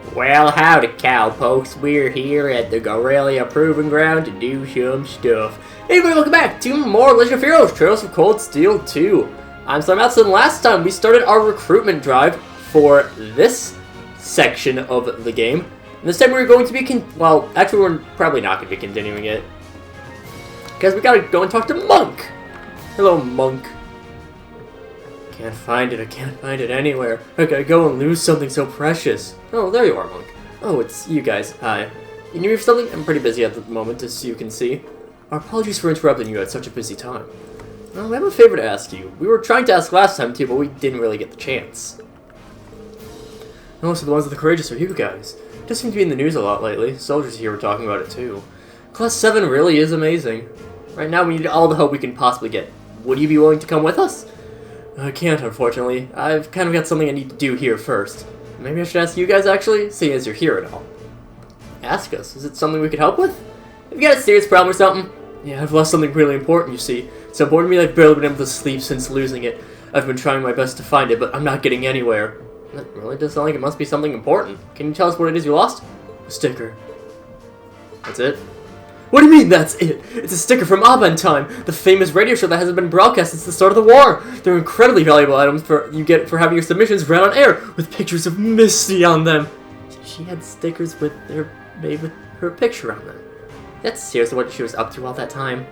Well, howdy, cowpokes. We're here at the Gorilla Proving Ground to do some stuff. Hey everybody, welcome back to more Legend of Heroes Trails of Cold Steel 2. I'm SlayerMathis, and last time we started our recruitment drive for this section of the game. And this time we're going to be well, actually we're probably not going to be continuing it. Because we gotta go and talk to Monk. Hello, Monk. Can't find it. I can't find it anywhere. I gotta go and lose something so precious. Oh, there you are, Monk. Oh, it's you guys. Hi. You need me for something? I'm pretty busy at the moment, as you can see. Our apologies for interrupting you at such a busy time. Well, I have a favor to ask you. We were trying to ask last time, too, but we didn't really get the chance. Oh, so the ones with the courageous are you guys. It does seem to be in the news a lot lately. Soldiers here were talking about it, too. Class 7 really is amazing. Right now, we need all the help we can possibly get. Would you be willing to come with us? I can't, unfortunately. I've kind of got something I need to do here first. Maybe I should ask you guys, actually, seeing as you're here at all. Ask us. Is it something we could help with? Have you got a serious problem or something? Yeah, I've lost something really important, you see. It's so important to me that I've barely been able to sleep since losing it. I've been trying my best to find it, but I'm not getting anywhere. That really does sound like it must be something important. Can you tell us what it is you lost? A sticker. That's it? What do you mean, that's it? It's a sticker from Abentime, the famous radio show that hasn't been broadcast since the start of the war. They're incredibly valuable items you get for having your submissions read on air, with pictures of Misty on them. She had stickers made with her picture on them. That's seriously what she was up to all that time.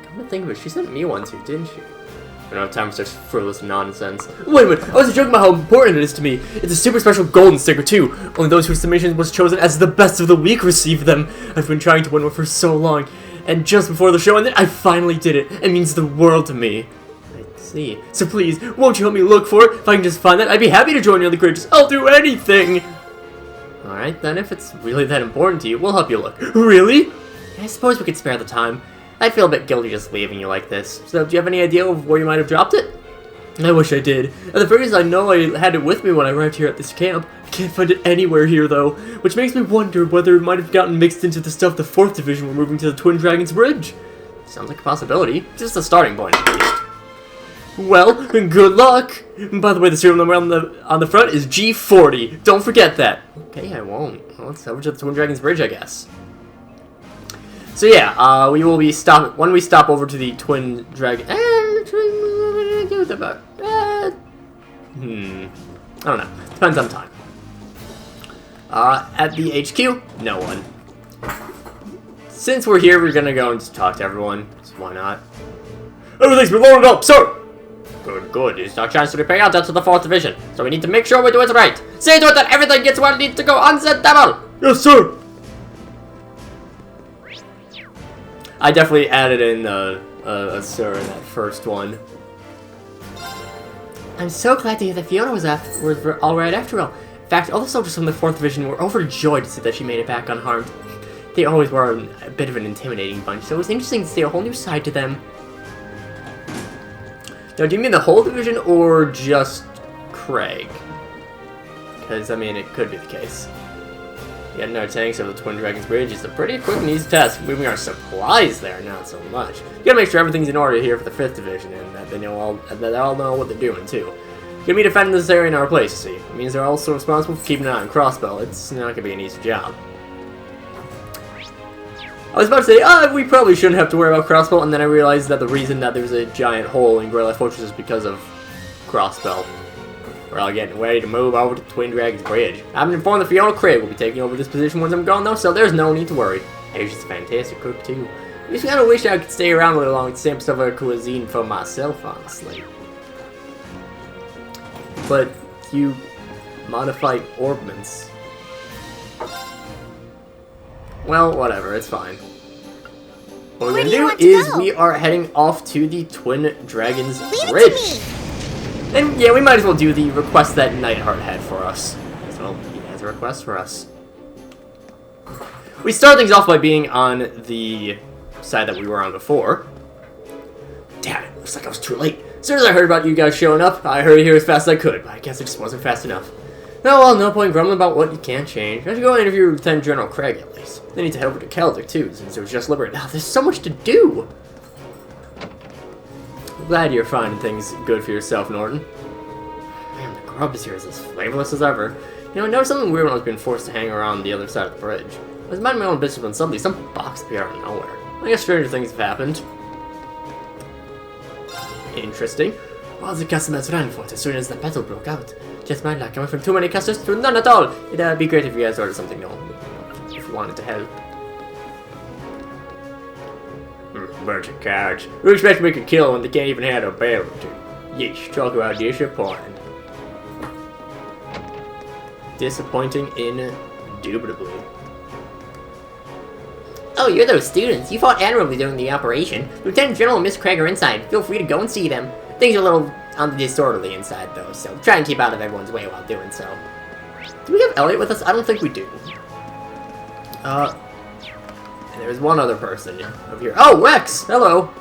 Come to think of it, she sent me one too, didn't she? I don't have time for such frivolous nonsense. Wait a minute, I wasn't joking about how important it is to me. It's a super special golden sticker too. Only those whose submission was chosen as the best of the week receive them. I've been trying to win one for so long, and just before the show ended, I finally did it. It means the world to me. I see. So please, won't you help me look for it? If I can just find that, I'd be happy to join the other courageous. I'll do anything. Alright, then if it's really that important to you, we'll help you look. Really? I suppose we could spare the time. I feel a bit guilty just leaving you like this. So, do you have any idea of where you might have dropped it? I wish I did. At the very least, I know I had it with me when I arrived here at this camp. I can't find it anywhere here, though, which makes me wonder whether it might have gotten mixed into the stuff the 4th Division were moving to the Twin Dragons Bridge. Sounds like a possibility. Just a starting point, at least. Well, good luck! By the way, the serial number on the front is G40. Don't forget that. Okay, I won't. Well, let's head over to the Twin Dragons Bridge, I guess. So yeah, we will be when we stop over to the Twin Dragon. I don't know. Depends on time. At the HQ, no one. Since we're here, we're gonna go and just talk to everyone. So why not? Everything's been loaded up, sir. Good. It's our chance to repay our debt to the 4th Division, so we need to make sure we do it right. See to it that everything gets where it needs to go on the table. Yes, sir. I definitely added in a sir in that first one. I'm so glad to hear that Fiona was alright after all. In fact, all the soldiers from the 4th Division were overjoyed to see that she made it back unharmed. They always were a bit of an intimidating bunch, so it was interesting to see a whole new side to them. Now, do you mean the whole division or just Craig? Because, I mean, it could be the case. Yet another tanks of the Twin Dragons Bridge is a pretty quick and easy task. Moving our supplies there, not so much. You gotta make sure everything's in order here for the 5th Division, and that they all know what they're doing too. You're gonna be defending this area in our place, you see. It means they're also responsible for keeping an eye on Crossbow. It's not gonna be an easy job. I was about to say, we probably shouldn't have to worry about Crossbow, and then I realized that the reason that there's a giant hole in Gorilla Fortress is because of Crossbow. We're all getting ready to move over to Twin Dragons Bridge. I've been informed that Fiona Craig will be taking over this position once I'm gone, though, so there's no need to worry. Hey, she's a fantastic cook, too. I just kinda wish I could stay around a little longer to sample some of her cuisine for myself, honestly. But you modified orbments. Well, whatever, it's fine. What we're gonna do is we are heading off to the Twin Dragons Bridge. And yeah, we might as well do the request that Neithart had for us. So he has a request for us. We start things off by being on the side that we were on before. Damn it, looks like I was too late. As soon as I heard about you guys showing up, I hurried here as fast as I could, but I guess it just wasn't fast enough. Oh well, no point grumbling about what you can't change. I should go interview Lieutenant General Craig at least. They need to head over to Kelder too, since it was just liberated. Now, there's so much to do! I'm glad you're finding things good for yourself, Norton. Man, the scrubs here is as flavorless as ever. You know, I noticed something weird when I was being forced to hang around the other side of the bridge. I was minding my own business when suddenly some box appeared out of nowhere. I guess stranger things have happened. Interesting. All the customers ran for it as soon as the battle broke out. Just my luck, I went from too many customers to none at all. It'd be great if you guys ordered something new, if you wanted to help. Bunch of cowards. Who expects to make a kill when they can't even handle a barrel or two? Yeesh, talk about disappointing. Disappointing indubitably. Oh, you're those students. You fought admirably during the operation. Lieutenant General and Miss Craig are inside. Feel free to go and see them. Things are a little on the disorderly inside, though, so try and keep out of everyone's way while doing so. Do we have Elliot with us? I don't think we do. There's one other person over here. Oh, Rex! Hello!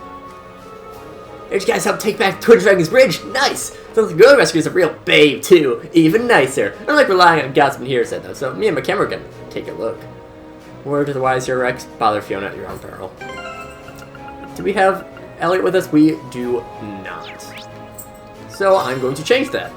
Did you guys help take back Twin Dragon's Bridge? Nice! Sounds like the rescue is a real babe, too. Even nicer. I don't like relying on Godsman hearsay, though, so me and McKemmer are gonna take a look. Word to the wise here, Rex. Bother Fiona at your own peril. Do we have Elliot with us? We do not. So I'm going to change that.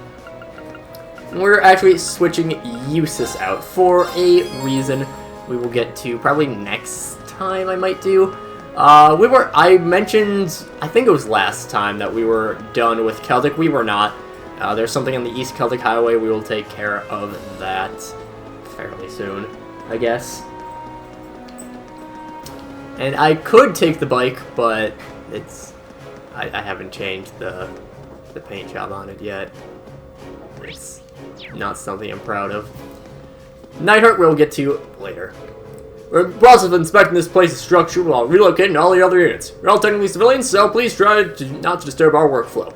We're actually switching Eustace out for a reason we will get to probably next time I might do. I mentioned, I think it was last time, that we were done with Celtic. We were not. There's something on the East Celtic Highway. We will take care of that fairly soon, I guess. And I could take the bike, but it's... I haven't changed the paint job on it yet. It's not something I'm proud of. Neithart we'll get to later. We're in the process of inspecting this place's structure while relocating all the other units. We're all technically civilians, so please try not to disturb our workflow.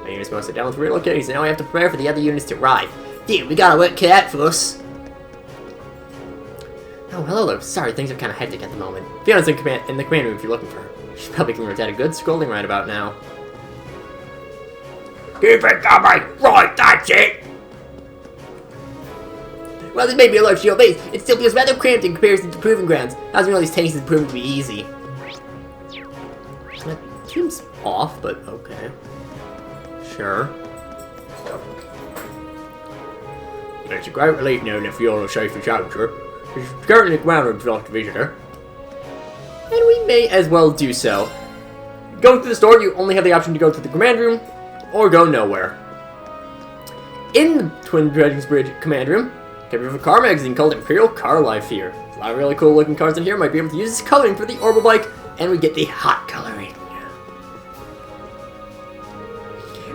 My unit's mostly down with relocating, so now we have to prepare for the other units to arrive. Dude, we got a work cut out for us. Oh, hello there. Sorry, things are kind of hectic at the moment. Fiona's in the command room if you're looking for her. She's probably giving her dad a good scolding right about now. Keep it coming! Right, that's it! Well, this may be a large shield base. It still feels rather cramped in comparison to Proving Grounds. Housing all these tanks is proving to be easy. That seems off, but okay. Sure. It's a great relief knowing that Fiona's safe and shelter. She's currently grounded to the visitor. And we may as well do so. Going through the store, you only have the option to go to the command room, or go nowhere. In the Twin Dragons Bridge command room, we have a car magazine called Imperial Car Life here. A lot of really cool looking cars in here. Might be able to use this coloring for the Orbital bike, and we get the hot coloring.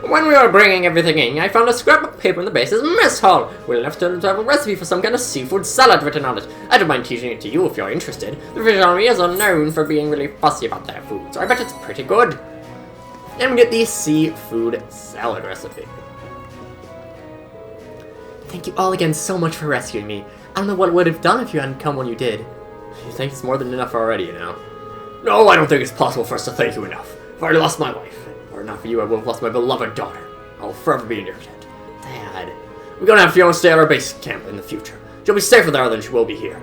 When we were bringing everything in, I found a scrap of paper in the base's mess hall. We left to have a recipe for some kind of seafood salad written on it. I don't mind teaching it to you if you're interested. The Fish Army is known for being really fussy about their food, so I bet it's pretty good. And we get the seafood salad recipe. Thank you all again so much for rescuing me. I don't know what I would have done if you hadn't come when you did. You think it's more than enough already, you know? No, I don't think it's possible for us to thank you enough. I've already lost my wife. Were it not for you, I would have lost my beloved daughter. I will forever be in your debt. Dad, we're gonna have Fiona stay at our base camp in the future. She'll be safer there than she will be here.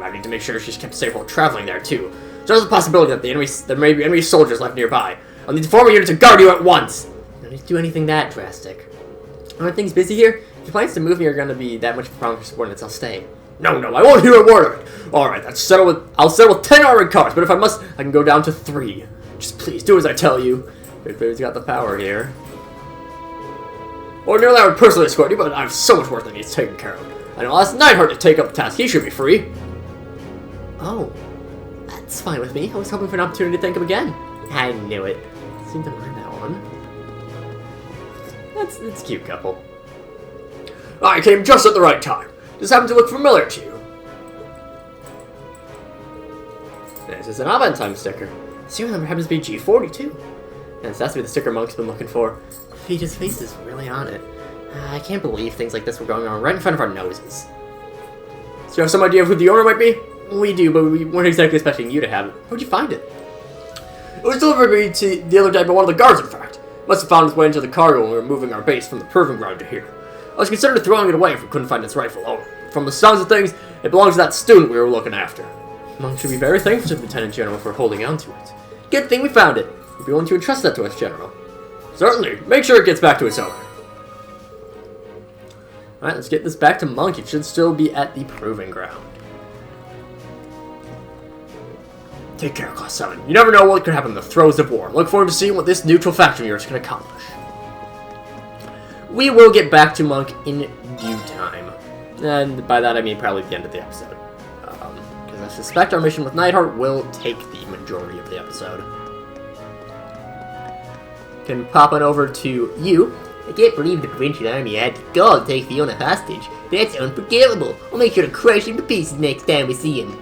I need to make sure she's kept safe while traveling there, too. So there's a possibility that there may be enemy soldiers left nearby. I'll need to form a unit to guard you at once. I don't need to do anything that drastic. Aren't things busy here? If your plans to move me are going to be that much of a problem for subordinates, I'll stay. No, I won't hear a word of it. Alright, I'll settle with 10 armored cars, but if I must, I can go down to 3. Just please, do as I tell you. Everybody's got the power here. Ordinarily, I would personally escort you, but I have so much work that needs taken care of. I know I'll ask Neithart to take up the task. He should be free. Oh, that's fine with me. I was hoping for an opportunity to thank him again. I knew it. Seemed to mind that one. That's a cute couple. I came just at the right time. This happened to look familiar to you. This is an Aventime sticker. Serial number happens to be G40 too. Yes, that's the sticker Monk's been looking for. His face is really on it. I can't believe things like this were going on right in front of our noses. So you have some idea of who the owner might be? We do, but we weren't exactly expecting you to have it. Where'd you find it? It was delivered to me the other day by one of the guards, in fact. Must have found its way into the cargo when we were moving our base from the proving ground to here. I was considering throwing it away if we couldn't find its rightful owner. From the sounds of things, it belongs to that student we were looking after. Monk should be very thankful to the Lieutenant General for holding on to it. Good thing we found it. We'd be willing to entrust that to us, General. Certainly. Make sure it gets back to its owner. Alright, let's get this back to Monk. It should still be at the Proving Ground. Take care, Class 7. You never know what could happen in the throes of war. Look forward to seeing what this neutral faction of yours can accomplish. We will get back to Monk in due time. And by that I mean probably the end of the episode. Because I suspect our mission with Neithart will take the majority of the episode. Can pop on over to you. I can't believe the provincial army had to go and take Fiona hostage. That's unforgivable. I'll make sure to crush him to pieces next time we see him.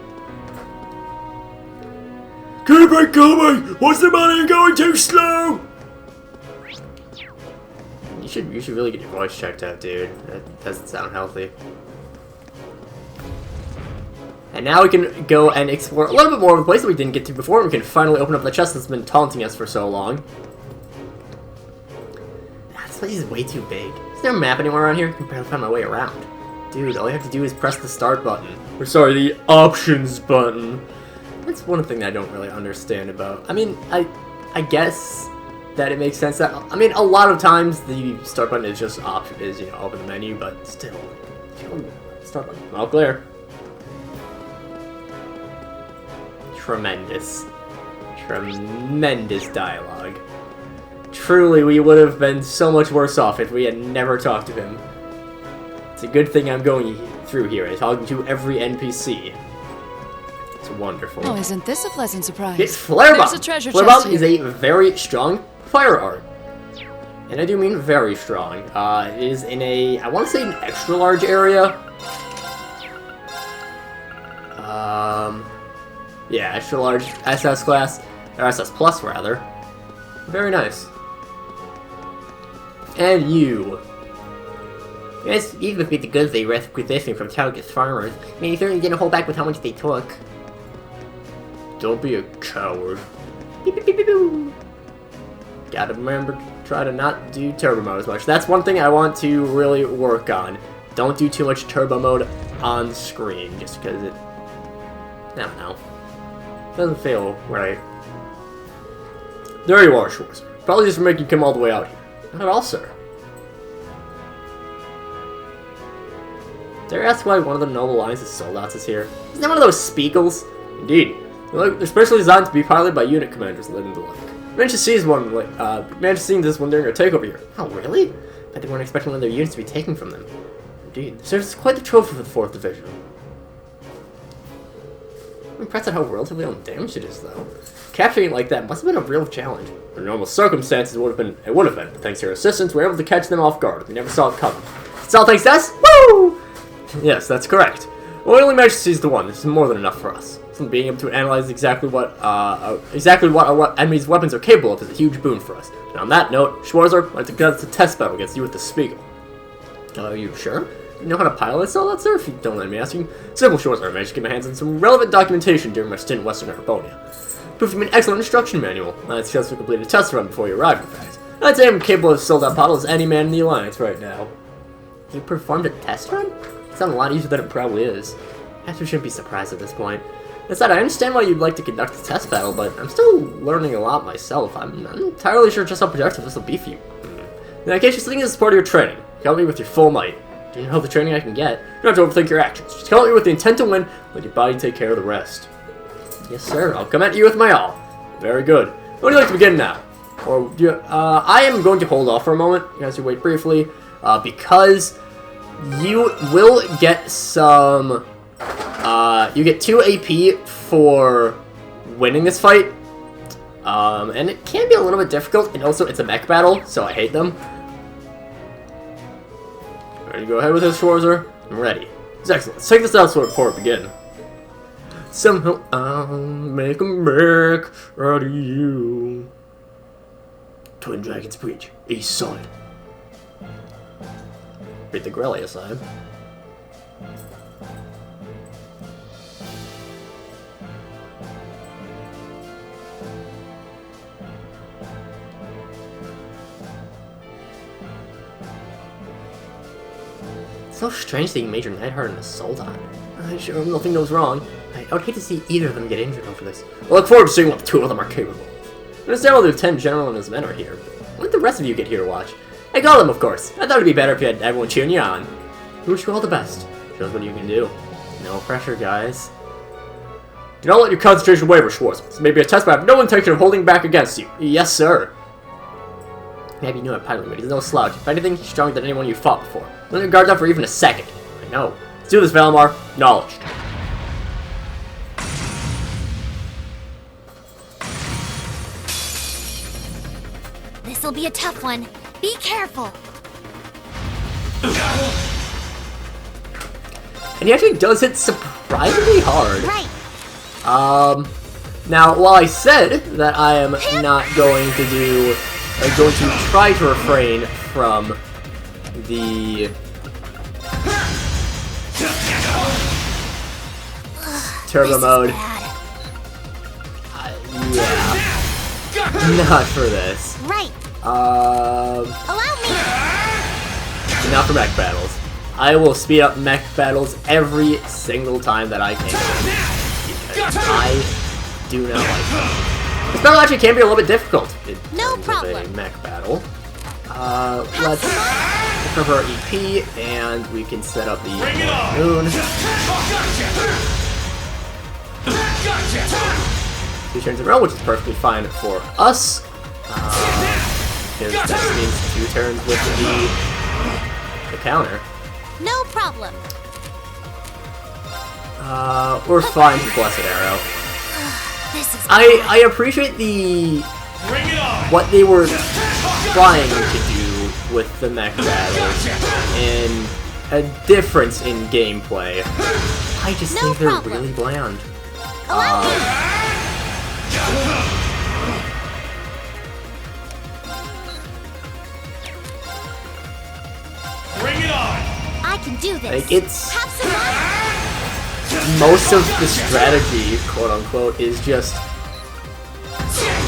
Keep it coming! What's the matter? You're going too slow! You should really get your voice checked out, dude. That doesn't sound healthy. And now we can go and explore a little bit more of the place that we didn't get to before. We can finally open up the chest that's been taunting us for so long. This place is way too big. Is there a map anywhere around here? I can barely find my way around. Dude, all you have to do is press the start button. Or sorry, the options button. That's one thing that I don't really understand about. I mean, I guess that it makes sense that, I mean, a lot of times the start button is just you know, open the menu, but still, start button. All clear. Tremendous dialogue. Truly, we would have been so much worse off if we had never talked to him. It's a good thing I'm going through here and talking to every NPC. It's wonderful. Oh, isn't this a pleasant surprise? It's Flare Bomb! There's a treasure Flare chest Bomb is a very strong fire art. And I do mean very strong. It is in a, I want to say an extra large area. Yeah, extra large SS class, or SS plus rather. Very nice. And you. Yes, even with the goods they requisitioned from Target's farmers, I mean, you certainly didn't hold back with how much they took. Don't be a coward. Beep, beep, beep, beep, beep. Gotta remember, try to not do turbo mode as much. That's one thing I want to really work on. Don't do too much turbo mode on screen, just because it, I don't know, doesn't feel right. There you are, Schwartz. Probably just for making you come all the way out here. Not at all, sir. Dare I ask why one of the Noble Alliance's soldats is here? Isn't that one of those Spiegels? Indeed. They're specially designed to be piloted by unit commanders living the like. Managed to seize this one during our takeover here. Oh, really? Bet they weren't expecting one of their units to be taken from them. Indeed. This serves as quite the trophy for the 4th Division. I'm impressed at how relatively undamaged it is, though. Capturing it like that must have been a real challenge. Under normal circumstances, it would have been. But thanks to your assistance, we were able to catch them off guard. We never saw it coming. It's all thanks to us? Woo! Yes, that's correct. Well, we only managed to seize the one. This is more than enough for us. So being able to analyze exactly what our enemy's weapons are capable of is a huge boon for us. And on that note, Schwarzer, I'd like to conduct a test battle against you with the Spiegel. Are you sure? You know how to pilot this all that, sir? If you don't let me ask you. Simple, Schwarzer. I managed to get my hands on some relevant documentation during my stint in Western Arabonia. Proved to be an excellent instruction manual. I had successfully completed a test run before you arrived, in fact. I'd say I'm capable of sold-out bottle as any man in the Alliance right now. You performed a test run? It sounds a lot easier than it probably is. Perhaps we shouldn't be surprised at this point. That said, I understand why you'd like to conduct a test battle, but I'm still learning a lot myself. I'm not entirely sure just how productive this will be for you. In that case, just think this is part of your training. Help me with your full might. Do you know the training I can get? You don't have to overthink your actions. Just help me with the intent to win, let your body take care of the rest. Yes, sir. I'll come at you with my all. Very good. What do you like to begin now? Or do you, I am going to hold off for a moment. You guys can wait briefly, because you will get some. You get 2 AP for winning this fight, and it can be a little bit difficult. And also, it's a mech battle, so I hate them. Ready to go ahead with this, Schwarzer? I'm ready. It's excellent. Let's take this out before we begin. Somehow I'll make a mech out of you. Twin Dragon's Breach, East Side. Read the Grelia side. It's so strange seeing Major Neithart and a Soldat. I sure hope nothing goes wrong. I would hate to see either of them get injured over this. I look forward to seeing what the 2 of them are capable of. I understand why the Lieutenant General and his men are here, but why did the rest of you get here to watch? I call them, of course. I thought it'd be better if you had everyone cheering you on. We wish you all the best. Show us what you can do. No pressure, guys. Do not let your concentration waver, Schwartz. This may be a test, but I have no intention of holding back against you. Yes, sir. Maybe you knew it piloting, but he's no slouch. If anything, he's stronger than anyone you fought before. Don't let your guard down for even a second. I know. Let's do this, Valimar. Acknowledged. This'll be a tough one. Be careful. And he actually does hit surprisingly hard. Right. Now, while I said that I am not going to do, I'm going to try to refrain from the turbo mode. Yeah, not for this. Right. Allow me. Not for mech battles. I will speed up mech battles every single time that I can. Because I do not like them. This battle actually can be a little bit difficult in terms of a mech battle. Let's recover our EP, and we can set up the moon. 2 turns in a row, which is perfectly fine for us. Because that means 2 turns with the counter. No problem. We're fine with Blessed Arrow. This is I appreciate what they were trying to do with the mech battles and a difference in gameplay. I just think they're really bland. Bring it on! I can do this. Like, it's most of the strategy, quote unquote, is just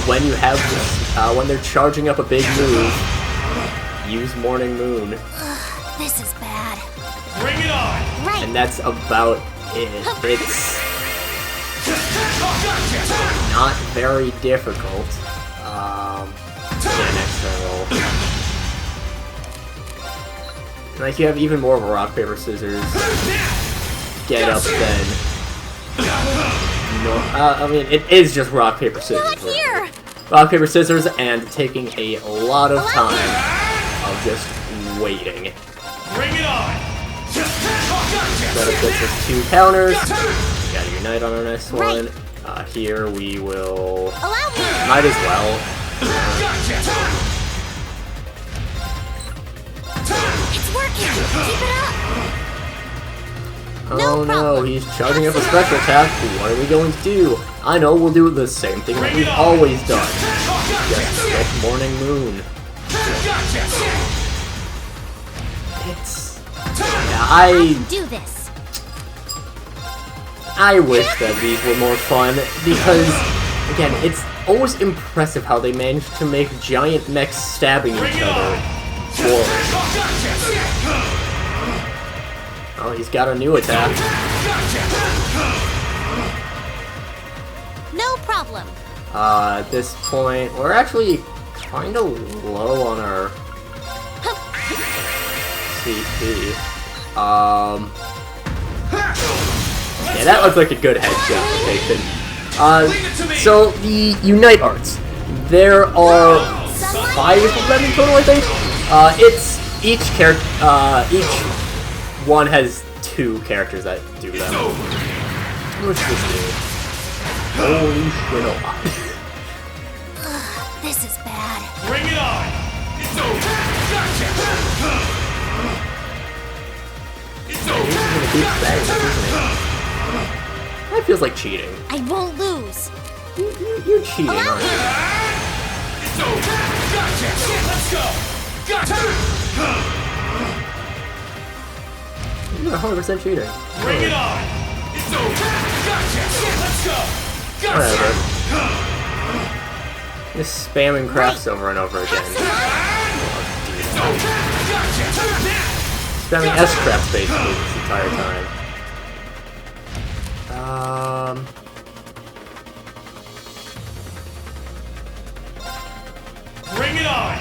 when you have this, when they're charging up a big move, use Morning Moon. This is bad. Bring it on! Right. And that's about it. It's not very difficult. Yeah, next turn roll. Like, you have even more of a rock, paper, scissors get up than... No, I mean, it is just rock, paper, scissors. Not here. Rock, paper, scissors, and taking a lot of time of just waiting. Bring it on! That gets us 2 counters. We got a Unite on our next one. Here we will... Might as well. It's working. Keep it up. Oh no, he's charging up a special attack. What are we going to do? I know, we'll do the same thing that we've always done. Just get Morning Moon. It's... Yeah, I can do this. I wish that these were more fun, because, again, it's always impressive how they managed to make giant mechs stabbing each other boring. Oh, he's got a new attack. No problem. At this point, we're actually kind of low on our CP. Yeah, that looks like a good headshot rotation. So the Unite arts. There are 5 of them in total, I think. It's each character. Each one has 2 characters that do them. What's this do? Holy shit! A lot. This is bad. Bring it on! It's over! Gotcha! It's over! That feels like cheating. I won't lose. You're cheating, aren't you? It's over! Gotcha! Let's go! Gotcha! You're 100% cheating. Bring it on! It's over! Gotcha! Let's go! Gotcha! Whatever. Just spamming crafts over and over again. Spamming S-crafts basically this entire time. Bring it on!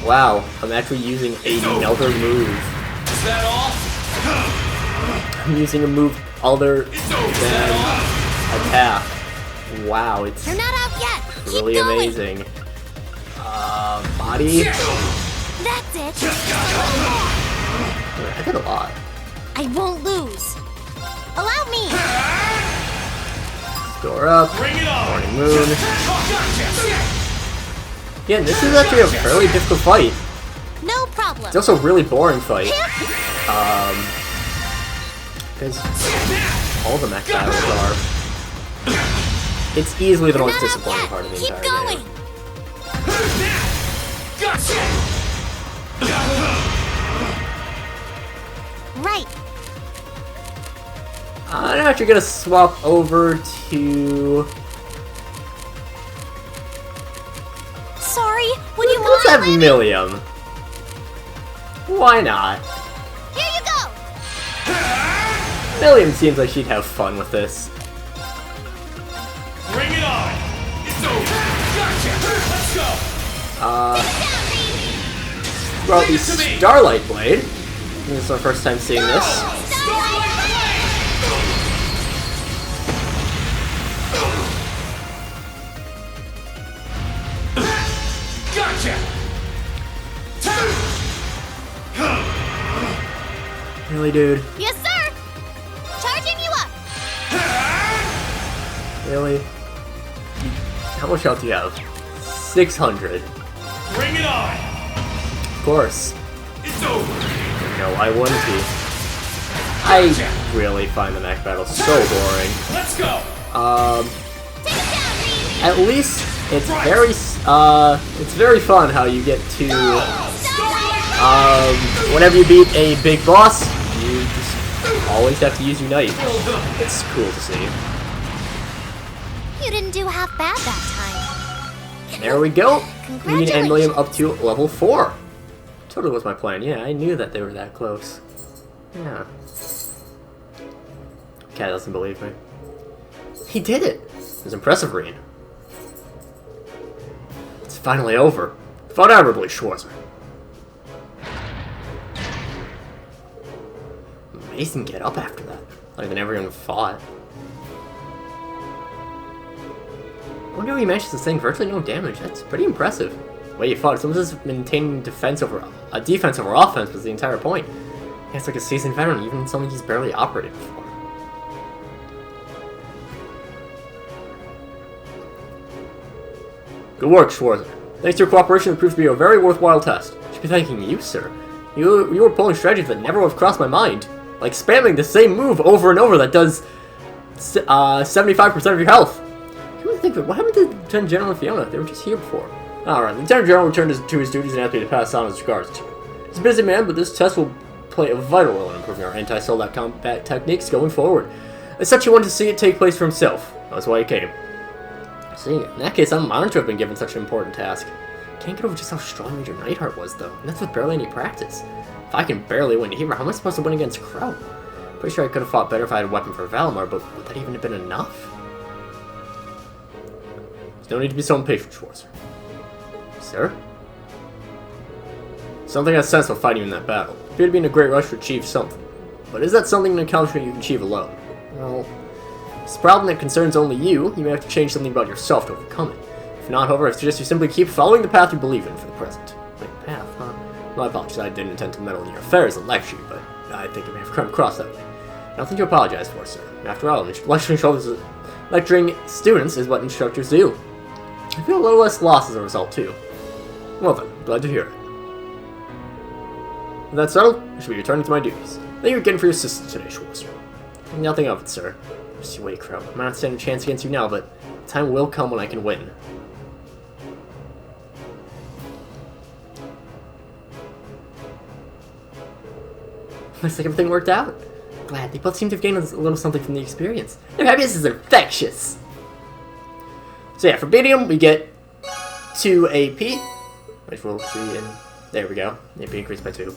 Wow, I'm actually using another move. Is that all? I'm using a move other than attack. Wow, it's You're not out yet. really Keep going. amazing. Body. That's it. I did a lot. I won't lose. Allow me. Store up. Bring it on! Morning moon. Gotcha! Yeah, this is actually a fairly difficult fight. No problem. It's also a really boring fight. Because all the mech battles are. It's easily the You're most not out disappointing yet. part of the Keep entire going. game. Gotcha! Right. I'm actually gonna swap over to. Sorry. Would you Let's have mind? Millium. Why not? Here you go. Millium seems like she'd have fun with this. Bring it on! It's over! Gotcha! Let's go! Well, the Starlight Blade. This is our first time seeing this. Gotcha! Really, dude? Yes, sir. Charging you up. Really? How much health do you have? 600. Bring it on! Of course. It's over! No, I wouldn't be. I really find the mech battle so boring. Let's go! Take it down, Reed. At least it's very fun how you get to whenever you beat a big boss, you just always have to use Unite. It's cool to see. You didn't do half bad that time. There we go. We need Congratulations. Millium up to level 4. Totally was my plan. Yeah, I knew that they were that close. Yeah. Cat doesn't believe me. He did it. It was impressive, Reen. It's finally over. Fought admirably, Schwarzer. Amazing get up after that. Like they never even fought. I wonder how he managed to sustain virtually no damage. That's pretty impressive. Way you fought. Someone's just maintaining defense over offense was the entire point. Yeah, it's like a seasoned veteran, even something he's barely operated before. Good work, Schwarzer. Thanks to your cooperation, it proved to be a very worthwhile test. I should be thanking you, sir. You were pulling strategies that never would have crossed my mind. Like spamming the same move over and over that does 75% of your health. Think of it. What happened to Lieutenant General and Fiona? They were just here before. Alright, Lieutenant General returned to his duties and asked me to pass on his regards to him. He's a busy man, but this test will play a vital role in improving our anti-soldat combat techniques going forward. As such, he wanted to see it take place for himself. That's why he came. See, in that case, I'm honored to have been given such an important task. Can't get over just how strong Major Neithart was, though, and that's with barely any practice. If I can barely win Hero, how am I supposed to win against Crow? Pretty sure I could have fought better if I had a weapon for Valimar, but would that even have been enough? There's no need to be so impatient, Schwarzer. Sir? Something has sense of fighting in that battle. You appear to be in a great rush to achieve something. But is that something in a country you can achieve alone? Well, it's a problem that concerns only you. You may have to change something about yourself to overcome it. If not, however, I suggest you simply keep following the path you believe in for the present. Wait, path, huh? My apologies, I didn't intend to meddle in your affairs and lecture you, but I think it may have come across that way. Nothing to apologize for, sir. After all, lecturing students is what instructors do. I feel a little less lost as a result, too. Well then, glad to hear it. With that settled, I should be returning to my duties. Thank you again for your assistance today, Schwarzer. Nothing of it, sir. Just you wait, Crow. I might not stand a chance against you now, but time will come when I can win. Looks like everything worked out. Glad. They both seem to have gained a little something from the experience. Their happiness is infectious. So yeah, for Bedium, we get 2 AP, which we'll see in... There we go. AP increased by 2.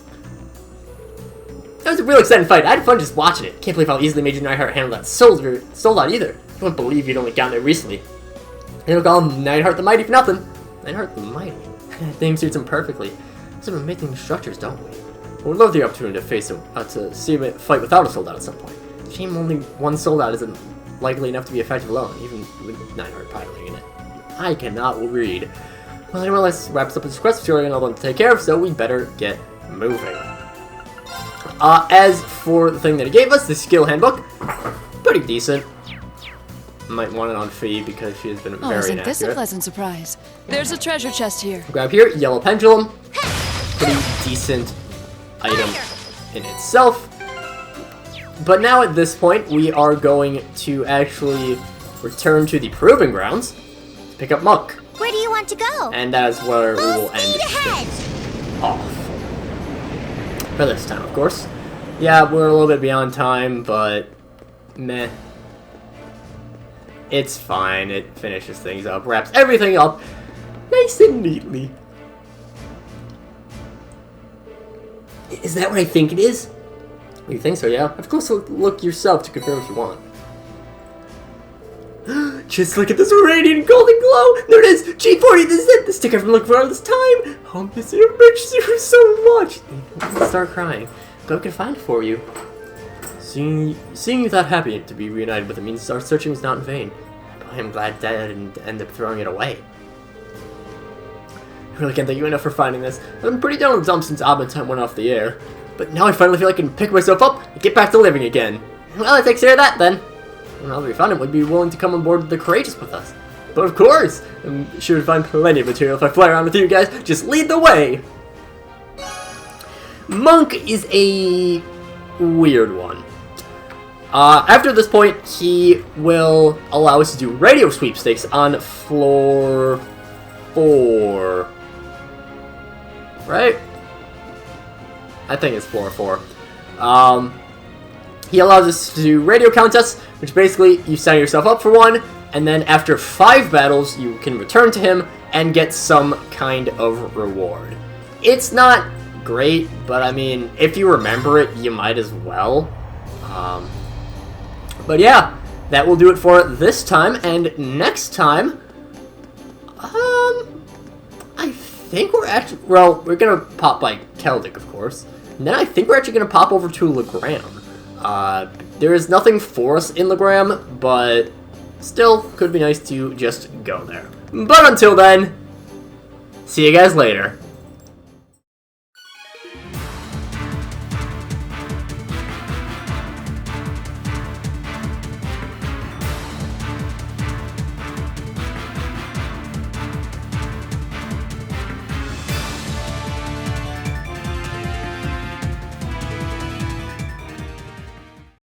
That was a real exciting fight. I had fun just watching it. Can't believe how easily Major Neithart handled that sold either. I wouldn't believe you'd only gotten it recently. They don't call him Neithart the Mighty for nothing. Neithart the Mighty. That name suits him perfectly. Some amazing structures, don't we? I would love the opportunity to face him, to see him fight without a soldat at some point. Shame only one soldat isn't likely enough to be effective alone, even with Neithart piloting it. I cannot read. Well, anyway, let's wrap up this quest. We're going to take care of, so we better get moving. As for the thing that he gave us, the skill handbook, pretty decent. Might want it on Fee because she has been very isn't inaccurate. this a pleasant surprise? There's a treasure chest here. Grab here, yellow pendulum. Pretty decent item in itself. But now at this point, we are going to actually return to the proving grounds to pick up Mech. Where do you want to go? And that is where we will end Speed ahead! things off. For this time, of course. Yeah, we're a little bit beyond time, but meh. It's fine. It finishes things up, wraps everything up nice and neatly. Is that what I think it is? You think so, yeah? Have a close look yourself to confirm if you want. Just look at this radiant golden glow! There it is! G40, this is it! The sticker I've been looking for all this time! Oh, miss you, miss you so much! Start crying. But I can find it for you. Seeing you that happy to be reunited with it means our searching was not in vain. But I am glad Dad didn't end up throwing it away. I really can't thank you enough for finding this. I've been pretty down in the dumps since Abba time went off the air. But now I finally feel I can pick myself up and get back to living again. Well, that takes care of that then. Well, if we found him, would be willing to come on board the Courageous with us. But of course! I'm sure we'd find plenty of material if I fly around with you guys. Just lead the way! Monk is a weird one. After this point, he will allow us to do radio sweepstakes on floor 4. Right? I think it's floor 4. He allows us to do radio contests, which basically you sign yourself up for one, and then after 5 battles, you can return to him and get some kind of reward. It's not great, but I mean, if you remember it, you might as well. But yeah, that will do it for this time, and next time, I think we're actually, well, we're gonna pop by Keldic, of course, and then I think we're actually gonna pop over to Legram. There is nothing for us in Legram, but still, could be nice to just go there. But until then, see you guys later.